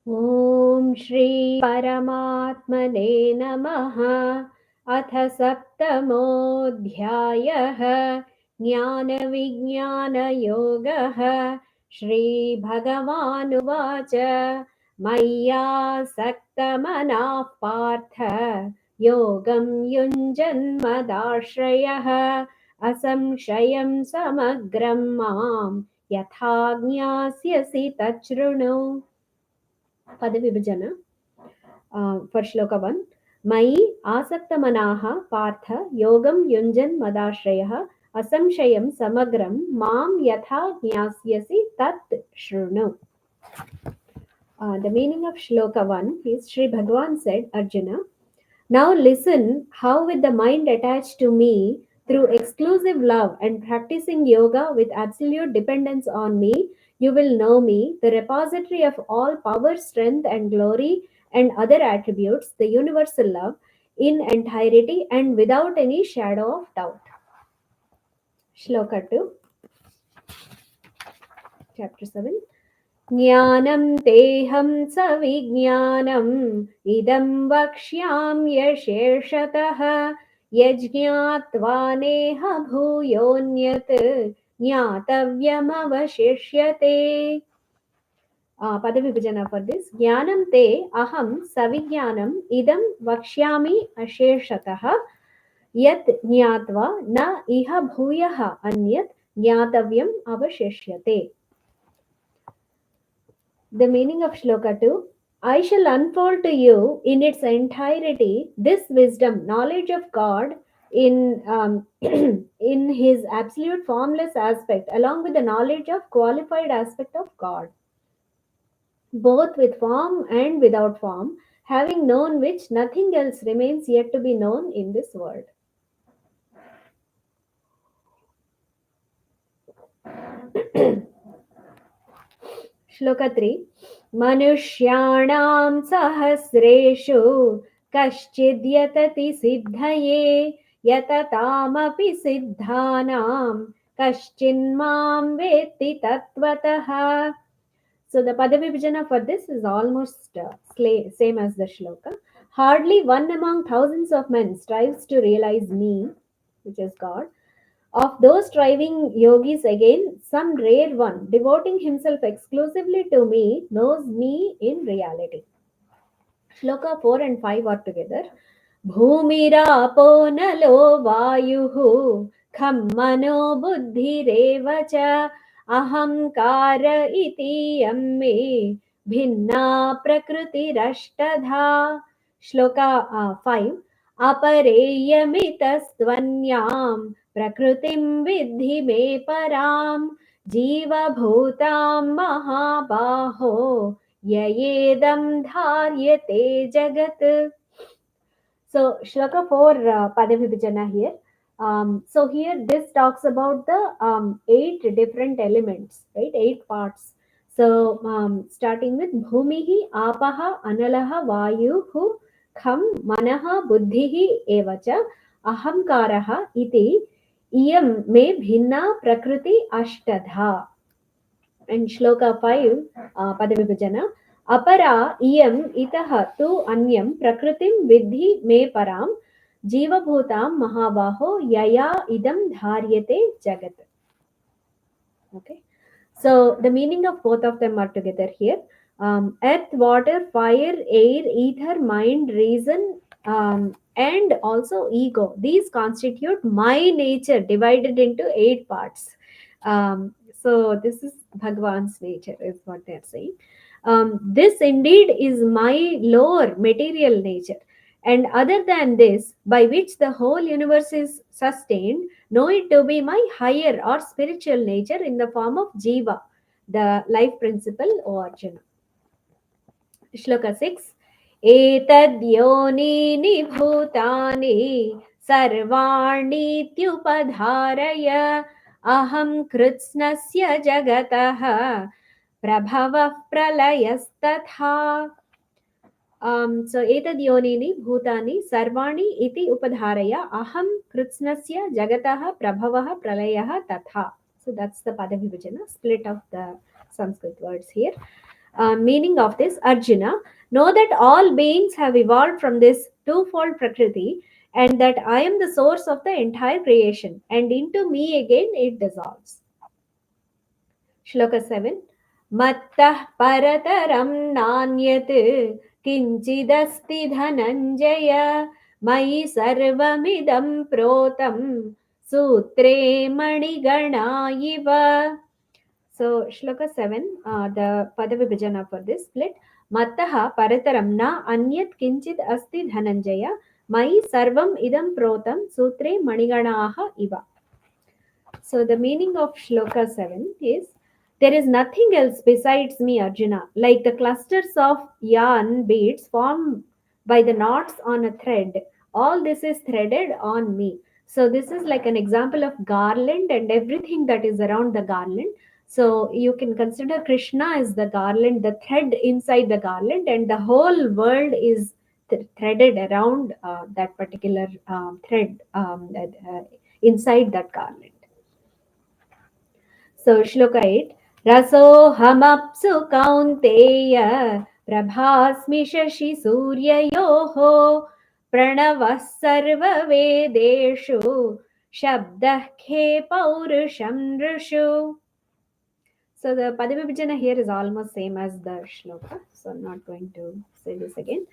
ॐ श्री परमात्मने नमः। अथ सप्तमोऽध्यायः ज्ञानविज्ञानयोगः। श्रीभगवानुवाच मय्यासक्तमनः पार्थ योगं युञ्जन्मदाश्रयः असंशयं समग्रं मां यथा ज्ञास्यसि तच्छृणु। पदविभजन for shloka 1. मयि आसक्तमनाः पार्थ योगं युञ्जन् मदाश्रयः असंशयं समग्रं मां यथा ज्ञास्यसि तत् शृणु. The meaning of shloka 1 is Sri Bhagavan said, Arjuna, now listen how with the mind attached to me through exclusive love and practicing yoga with absolute dependence on me, you will know me, the repository of all power, strength, and glory, and other attributes, the universal love, in entirety and without any shadow of doubt. Shloka 2, chapter 7. ज्ञानं तेऽहं सविज्ञानम् इदं वक्ष्याम्यशेषतः यज्ञात्वा नेह भूयोऽन्यत् ज्ञातव्यमवशिष्यते. पदविभजन for this. ज्ञानं ते अहं सविज्ञानम् इदं वक्ष्यामि अशेषतः यत् ज्ञात्वा न इह भूयः अन्यत् ज्ञातव्यम् अवशिष्यते. The meaning of shloka 2. I shall unfold to you in its entirety this wisdom, knowledge of God in, in his absolute formless aspect, along with the knowledge of qualified aspect of God, both with form and without form, having known which nothing else remains yet to be known in this world. श्लोक 3. मनुष्याणां सहस्रेषु कश्चिद्यतति सिद्धये यततामपि सिद्धानां कश्चिन्मां वेत्ति तत्त्वतः. So the Padavibhajana for this is almost same as the shloka. Hardly one among thousands of men strives to realize me, which is God. Of those striving yogis again, some rare one, devoting himself exclusively to me, knows me in reality. Shloka 4 and 5 are together. Bhumirapo nalo vayuhu kham mano buddhireva cha ahamkara iti yamme bhinna prakrutirashtadha. Shloka 5. अपरेयमितस्त्वन्यां प्रकृतिं विद्धि मे परां जीवभूतां महाबाहो ययेदं धार्यते जगत्. So shloka 4 padavibhajana here. So here this talks about the 8 different elements, right? 8 parts. So starting with bhumihi, apaha, analaha, vayuhu, kham, manaha, buddhihi, evacha, ahamkaraha, iti, iyam me bhinna prakriti ashtadha. And shloka 5 padavibhajana. अपरा इयम् इतः तु अन्यं प्रकृतिं विद्धि मे परां जीवभूतां महाबाहो यया idam धार्यते jagat. Okay, so the meaning of both of them are together here. Earth, water, fire, air, ether, mind, reason, and also ego. These constitute my nature divided into 8 parts. So this is Bhagavan's nature is what they are saying. This indeed is my lower material nature, and other than this, by which the whole universe is sustained, know it to be my higher or spiritual nature in the form of Jiva, the life principle, O Arjuna. Shloka 6. Etad yonini bhutani sarvanityupadharaya aham kritsnasya jagatah prabhavah pralayasthatha. So etad yonini bhutani sarvani iti upadharaya aham kritsnasya jagatah prabhavah pralayah tatha. So that's the padavibhajana, split of the Sanskrit words here. Meaning of this, Arjuna, know that all beings have evolved from this twofold Prakriti, and that I am the source of the entire creation, and into me again it dissolves. Shloka 7. Mattah parataram nanyat kinchidasti dhananjaya mai sarvamidam protam sutre manigana iva. So, Shloka 7, the Padavibhajana for this split. Mattaha parataram na anyat kinchid asti dhananjaya mai sarvam idam protam sutre maniganaha iva. So, the meaning of Shloka 7 is there is nothing else besides me, Arjuna, like the clusters of yarn beads formed by the knots on a thread. All this is threaded on me. So, this is like an example of garland and everything that is around the garland. So, you can consider Krishna as the garland, the thread inside the garland, and the whole world is threaded around that particular thread inside that garland. So Shloka 8. रसोऽहमप्सु Kaunteya प्रभास्मि शशि सूर्ययोः प्रणवः सर्ववेदेषु शब्दः खे पौरुषं नृषु. So the Padavibhajana here is almost same as the shloka. So I'm not going to say this again.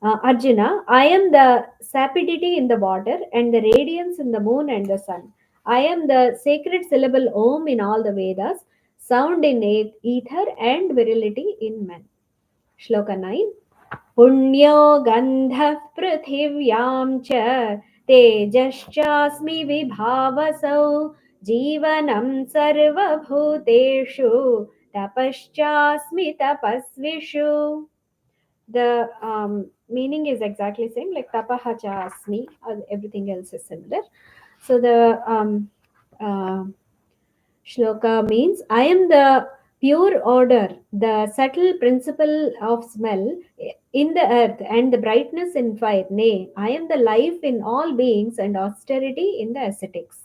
Arjuna, I am the sapidity in the water and the radiance in the moon and the sun. I am the sacred syllable Om in all the Vedas, sound in ether and virility in men. Shloka 9. पुण्यो गन्धः पृथिव्यां च तेजश्चास्मि विभावसौ जीवनं सर्वभूतेषु तपश्चास्मि तपस्विषु. The meaning is exactly same, like tapaha cha asmi, everything else is similar. So the uh, Shloka means I am the pure order, the subtle principle of smell in the earth and the brightness in fire. Nay, I am the life in all beings and austerity in the ascetics.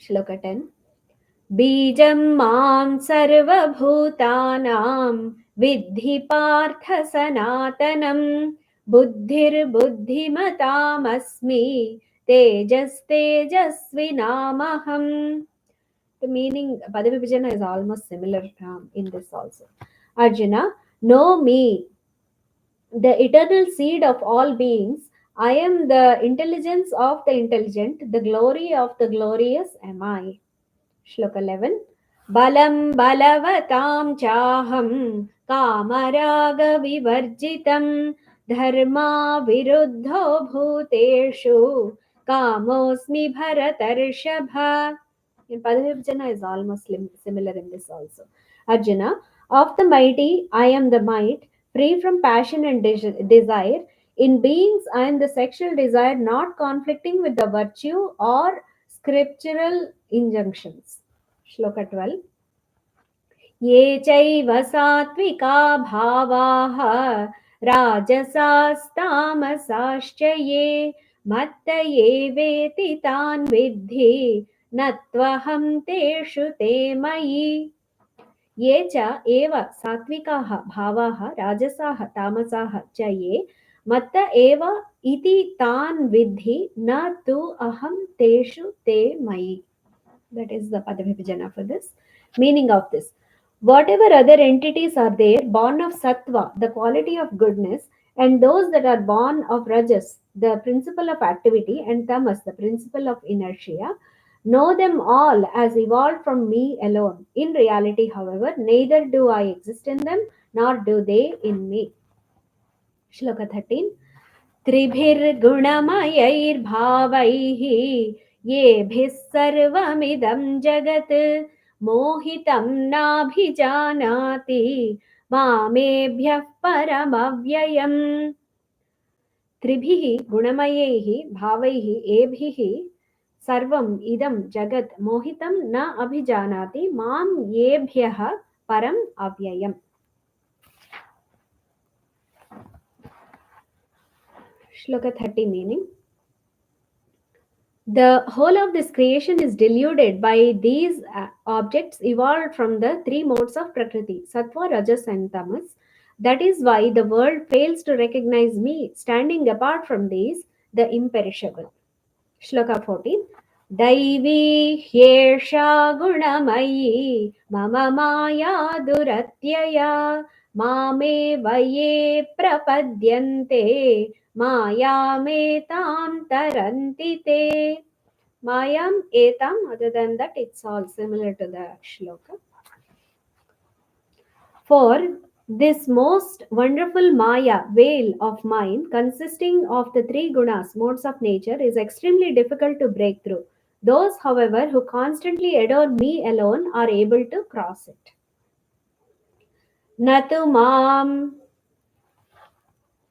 Shloka 10. बीजं मां सर्वभूतानां विद्धि पार्थ सनातनं बुद्धिर्बुद्धिमतामस्मि तेजस्तेजस्विनामहम्. The meaning, Padavibhajana is almost similar in this also. Arjuna, know me, the eternal seed of all beings. I am the intelligence of the intelligent, the glory of the glorious am I. Shloka 11. Balam balavatam chaham kamaraga vivarjitam dharma viruddho bhuteshu kamosmi bharatarshabha. In Padavibhajana is almost similar in this also. Arjuna, of the mighty, I am the might, free from passion and desire. In beings, I am the sexual desire not conflicting with the virtue or scriptural injunctions. Shloka 12. ये चैव सात्विका भावाः राजसास्तामसाश्च ये मत्त एवेति तान् विद्धि न त्वहं तेषु ते मयि. ये च एव सात्विकाः भावाः राजसाः तामसाः च ये मत्त एव इति तान् विद्धि न तु अहं तेषु ते मयि. That is the Padavibhajana for this. Meaning of this. Whatever other entities are there, born of sattva, the quality of goodness, and those that are born of rajas, the principle of activity, and tamas, the principle of inertia, know them all as evolved from me alone. In reality, however, neither do I exist in them, nor do they in me. Shloka 13. त्रिभिर्गुणमयैर्भावैः येभिः सर्वमिदं जगत् मोहितं नाभिजानाति मामेभ्यः परमव्ययम्. त्रिभिः गुणमयैः भावैः एभिः सर्वम् इदं जगत् मोहितं न अभिजानाति मां येभ्यः परम् अव्ययम्. Shloka 30 meaning. The whole of this creation is deluded by these objects evolved from the three modes of Prakriti, Sattva, Rajas, and Tamas. That is why the world fails to recognize me, standing apart from these, the imperishable. Shloka 14. Daivi hyesha gunamayi mama maya duratyaya mame vaye prapadyante maya metam taranti te. Mayam etam, other than that, it's all similar to the shloka. For this most wonderful Maya veil of mine, consisting of the three gunas, modes of nature, is extremely difficult to break through. Those, however, who constantly adore me alone are able to cross it. Natu mam,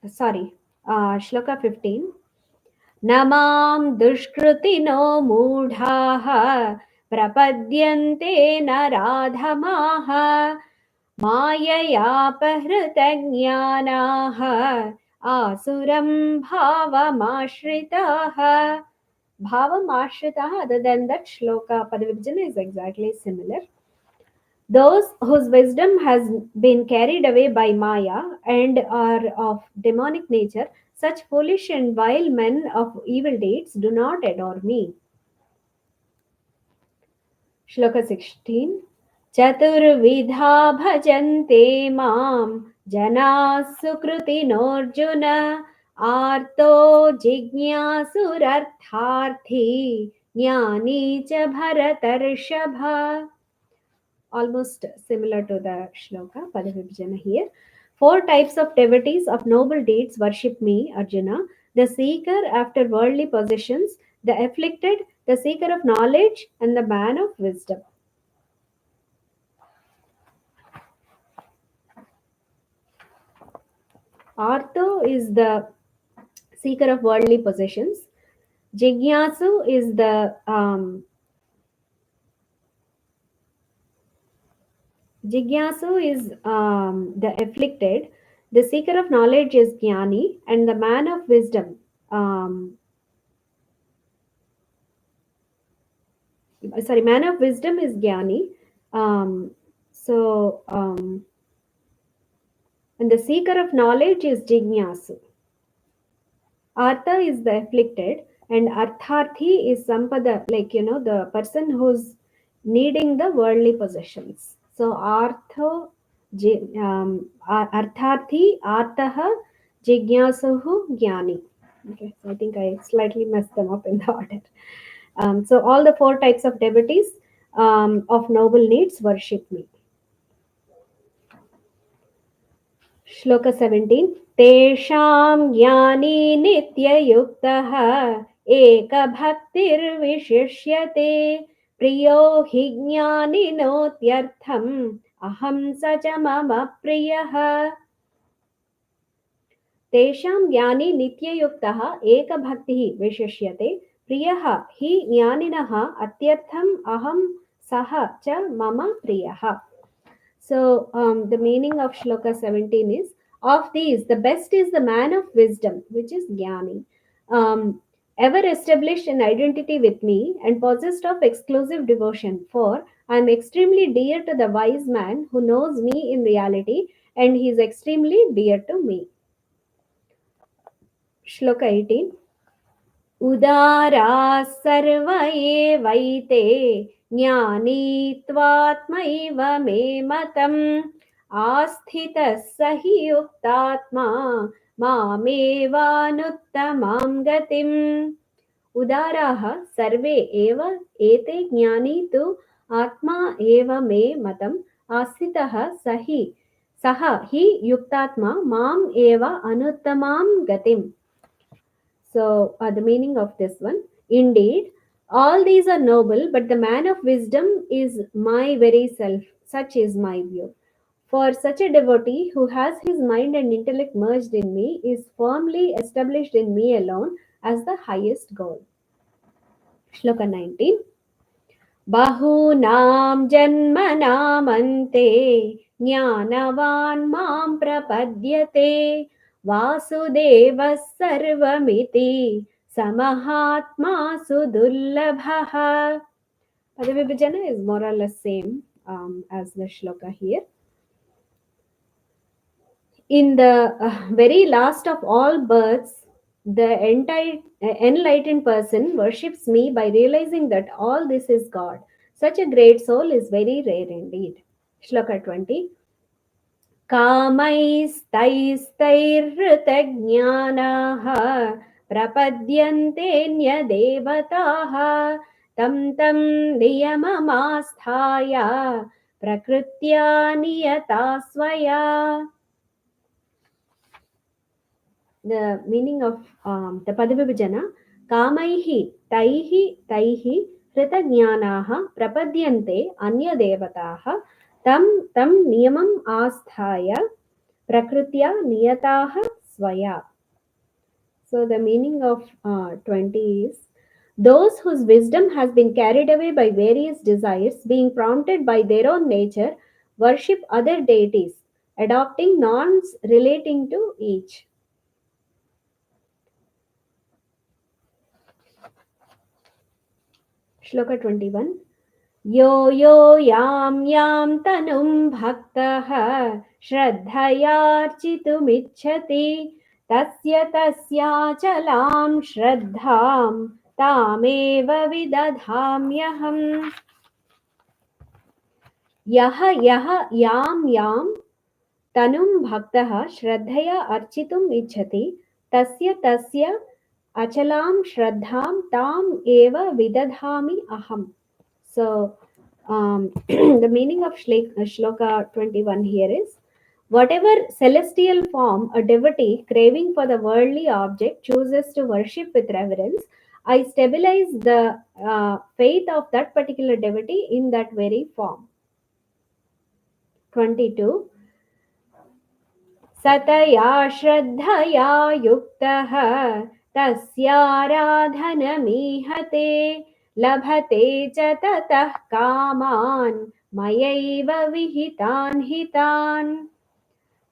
sorry, shloka 15. न मां दुष्कृतिनो मूढाः प्रपद्यन्ते नराधमाः माययापहृतज्ञानाः आसुरं भावमाश्रिताः. Bhavamashritah, other than that shloka Padavibhajana is exactly similar. Those whose wisdom has been carried away by Maya and are of demonic nature, such foolish and vile men of evil deeds do not adore me. Shloka 16. Chaturvidha bhajante mam jana sukrutinarjuna arto jignyasurartharthi jnani cha bharatarshava. Almost similar to the shloka Padavibhajana here. Four types of devotees of noble deeds worship me, Arjuna: the seeker after worldly possessions, the afflicted, the seeker of knowledge, and the man of wisdom. Artho is the seeker of worldly possessions. Jigyasu is the afflicted. The seeker of knowledge is Jnani, and the man of wisdom. Man of wisdom is Jnani. And the seeker of knowledge is Jignasu. Artha is the afflicted, and Artharthi is Sampada, the person who's needing the worldly possessions. So Artharthi, Artaha, Jignasuhu, Jnani. Okay, so I think I slightly messed them up in the order. So all the four types of devotees of noble needs worship me. Shloka 17. Tesham jnani nityayuktaha ekabhaktirvishishyate priyo hi jnaninotyartham aham sacha mama priyaha. Tesham jnani nityayuktaha ekabhaktihi vishishyate priyaha hi jnaninaha atyartham aham saha cha mama priyaha. So, the meaning of Shloka 17 is, of these, the best is the man of wisdom, which is Jnani, ever established in identity with me and possessed of exclusive devotion. For I am extremely dear to the wise man who knows me in reality, and he is extremely dear to me. Shloka 18. उदारा सर्व एवैते ज्ञानी त्वात्मैव मे मतम् आस्थितः स हि युक्तात्मा मामेवानुत्तमां गतिम्. उदाराः सर्वे एव एते ज्ञानी तु आत्मा एव मे मतम् आस्थितः सः हि युक्तात्मा माम् एव अनुत्तमां गतिम्. So, the meaning of this one: indeed, all these are noble, but the man of wisdom is my very self. Such is my view. For such a devotee who has his mind and intellect merged in me is firmly established in me alone as the highest goal. Shloka 19. Bahunam janmanamante jnanavan mam prapadyate Vasudevas sarvamiti Samahatma Sudurlabha. Padavibhajana is more or less same as the shloka here. In the very last of all births, the entire enlightened person worships me by realizing that all this is God. Such a great soul is very rare indeed. Shloka 20. कामैस्तैस्तैर्हृतज्ञानाः प्रपद्यन्तेऽन्यदेवताः तं तं नियममास्थाय प्रकृत्या नियता स्वया. The meaning of the Padavibhajana: Kamaihi taihi hritajnanaha prapadyante anyadevataha tam niyamam asthaya prakrutya niyataha swaya. So the meaning of 20 is: those whose wisdom has been carried away by various desires, being prompted by their own nature, worship other deities, adopting norms relating to each. Shloka 21. Yo yo yam tanum bhaktah shraddhayarchitumicchati tasya chalam shraddham tameva vidadhamyaham. Yah yam tanum bhaktah shraddhaya architum ichchati tasya achalam shraddham tam eva vidadhami aham. So, the meaning of Shloka 21 here is: whatever celestial form a devotee craving for the worldly object chooses to worship with reverence, I stabilize the faith of that particular devotee in that very form. 22. Sataya Shraddhaya Yuktah Tasyaradhanamihate Labhate cha tatah kaman Mayaiva vihitan hitan.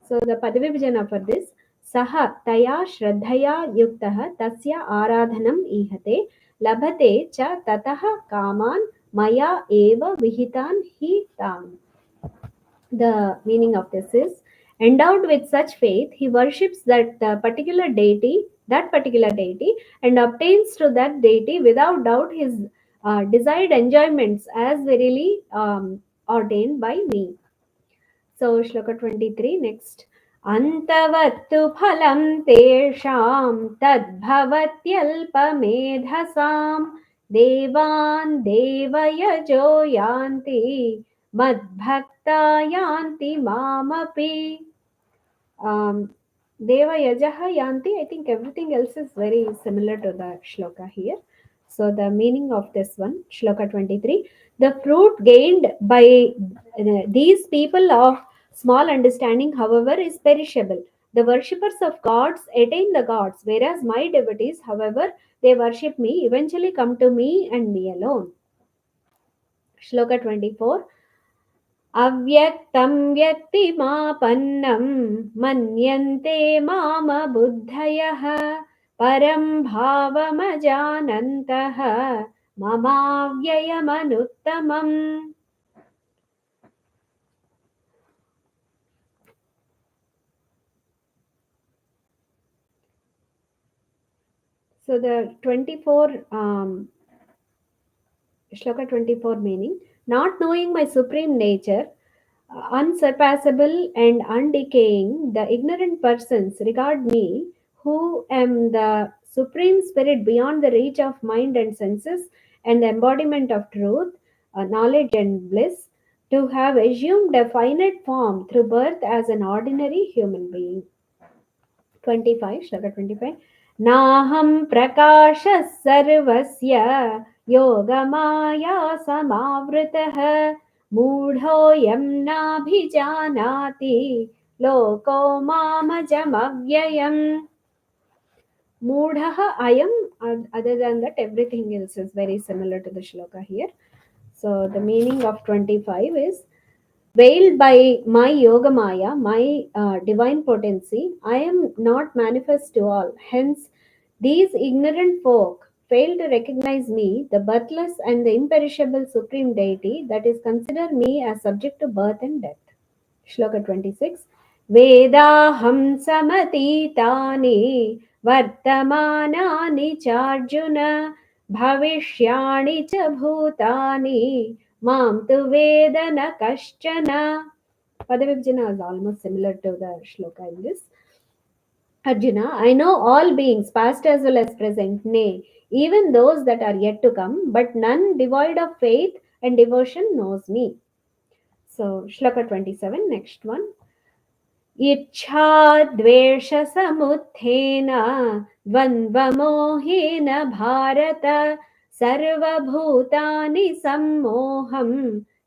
So the Padavibhajana for this: Saha Taya Shraddhaya Yuktah Tasya Aradhanam ihate Labhate cha tatah kaman Maya eva vihitan hitan. The meaning of this is: endowed with such faith, he worships that particular deity, and obtains to that deity without doubt his desired enjoyments as verily ordained by me. So, Shloka 23 next. Antavattu phalam tesham tadbhavatyalpamedhasam devan devayajo yanti madbhakta yanti mamapi. Deva Yajaha Yanti. I think everything else is very similar to the shloka here. So the meaning of this one, shloka 23: the fruit gained by these people of small understanding, however, is perishable. The worshippers of gods attain the gods, whereas my devotees, however, they worship me, eventually come to me and me alone. Shloka 24. अव्यक्तं व्यक्तिमापन्नं मन्यन्ते मामबुद्धयः परं भावमजानन्तः ममाव्ययमनुत्तमम्. So the 24 Shloka 24 meaning: not knowing my supreme nature, unsurpassable and undecaying, the ignorant persons regard me, who am the supreme spirit beyond the reach of mind and senses, and the embodiment of truth, knowledge and bliss, to have assumed a finite form through birth as an ordinary human being. 25, Shloka 25. Naham prakashah sarvasya yogamaya samavritah मूढ़ोऽयं नाभिजानाति लोको मामजमव्ययम्. Moodhaha ayam. Other than that, everything else is very similar to the shloka here. So the meaning of 25 is: veiled by my yoga maya, my divine potency, I am not manifest to all. Hence, These ignorant folk fail to recognize me, the birthless and the imperishable supreme deity, that is, consider me as subject to birth and death. Shloka 26. Vedaham samatitani vartamanani charjuna bhavishyani cha bhutani mam tu vedana kaschana. Padavibhajana is almost similar to the shloka in this. Arjuna, I know all beings, past as well as present, nay, even those that are yet to come, but none devoid of faith and devotion knows me. So, Shloka 27, next one. इच्छाद्वेषसमुत्थेन द्वन्द्वमोहेन भारत सर्वभूतानि सम्मोहं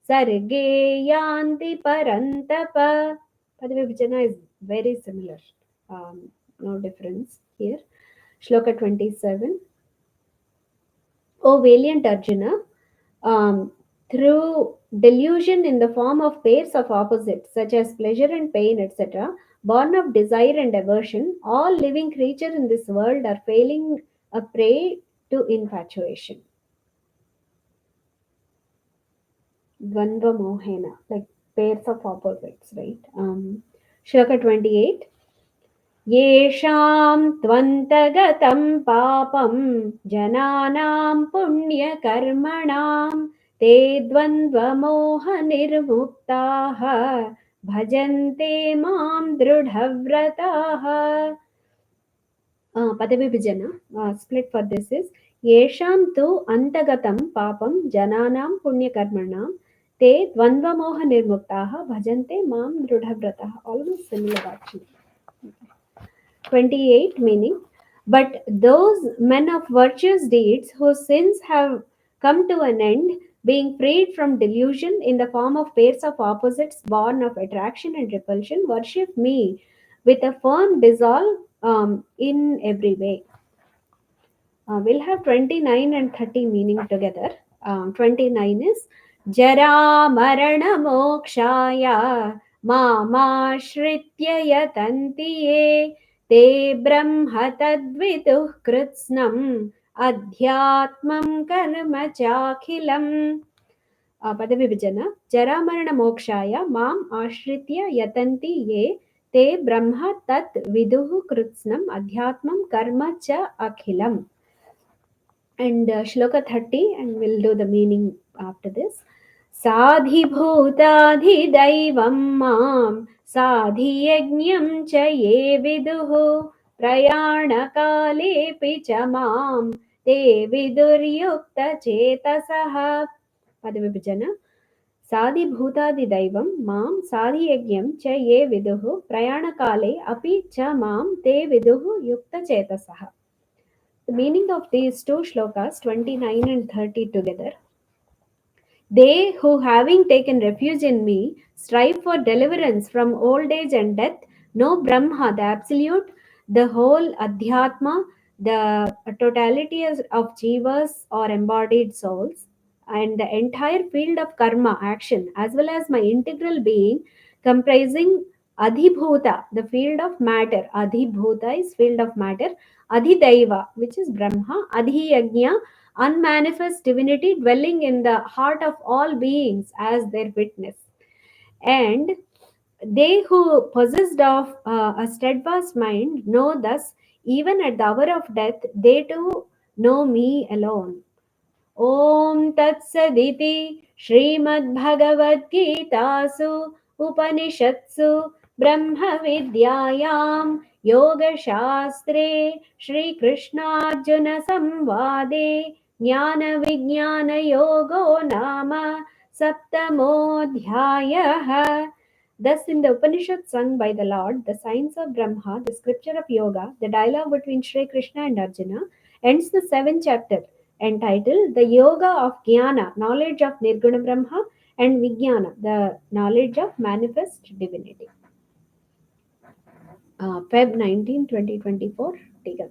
सर्गे यान्ति परन्तप. Padavibhajana is very similar. No difference here. Shloka 27. O valiant Arjuna, through delusion in the form of pairs of opposites, such as pleasure and pain, etc., born of desire and aversion, all living creatures in this world are falling a prey to infatuation. Dvandva mohena, like pairs of opposites, right? Shloka 28. येषां त्वन्तगतं पापं जनानां पुण्यकर्मणां ते द्वन्द्वमोहनिर्मुक्ताः भजन्ते मां दृढव्रताः. Padavibhajana split for this is येषां तु अन्तगतं पापं जनानां पुण्यकर्मणां ते द्वन्द्वमोहनिर्मुक्ताः भजन्ते मां दृढव्रताः. Almost similar actually. 28 meaning, but those men of virtuous deeds whose sins have come to an end, being freed from delusion in the form of pairs of opposites born of attraction and repulsion, worship me with a firm resolve in every way. We'll have 29 and 30 meaning together. 29 is Jara Marana Mokshaya Mamashritya Yatanti Ye Te Brahma Tadviduh Kritsnam Adhyatmam Karma Chakhilam. Padavibhajana Jara Marana Mokshaya Mam Ashritya Yatanti Ye Te Brahma Tat Viduh Kritsnam Adhyatmam Karma Cha Akhilam. And Shloka 30, and we'll do the meaning after this. साधिभूताधिदैवं मां साधियज्ञं च ये विदुः प्रयाणकालेऽपि च मां ते विदुर्युक्तचेतसः. पदविभजन साधिभूतादिदैवं मां साधियज्ञं च ये विदुः प्रयाणकाले अपि च मां ते विदुः युक्तचेतसः. The meaning of these two shlokas, 29 and 30 together. They who, having taken refuge in me, strive for deliverance from old age and death, know Brahma, the Absolute, the whole Adhyatma, the totality of jivas or embodied souls, and the entire field of karma, action, as well as my integral being, comprising Adhibhuta, the field of matter. Adhibhuta is field of matter. Adhidaiva, which is Brahma. Adhiyajna, unmanifest divinity dwelling in the heart of all beings as their witness. And they who possessed of a steadfast mind know thus, even at the hour of death, they too know me alone. Om Tat Saditi Srimad Bhagawadgitasu Upanishatsu Brahma Vidyayam Yoga Shastre Shri Krishna Arjuna Samvade Jnana Vijnana Yogo Nama Saptamodhyayah. Thus, in the Upanishad sung by the Lord, the science of Brahma, the scripture of yoga, the dialogue between Shri Krishna and Arjuna, ends the 7th chapter entitled The Yoga of Jnana, knowledge of Nirguna Brahma, and Vijnana, the knowledge of manifest divinity. Feb 19, 2024, Tika.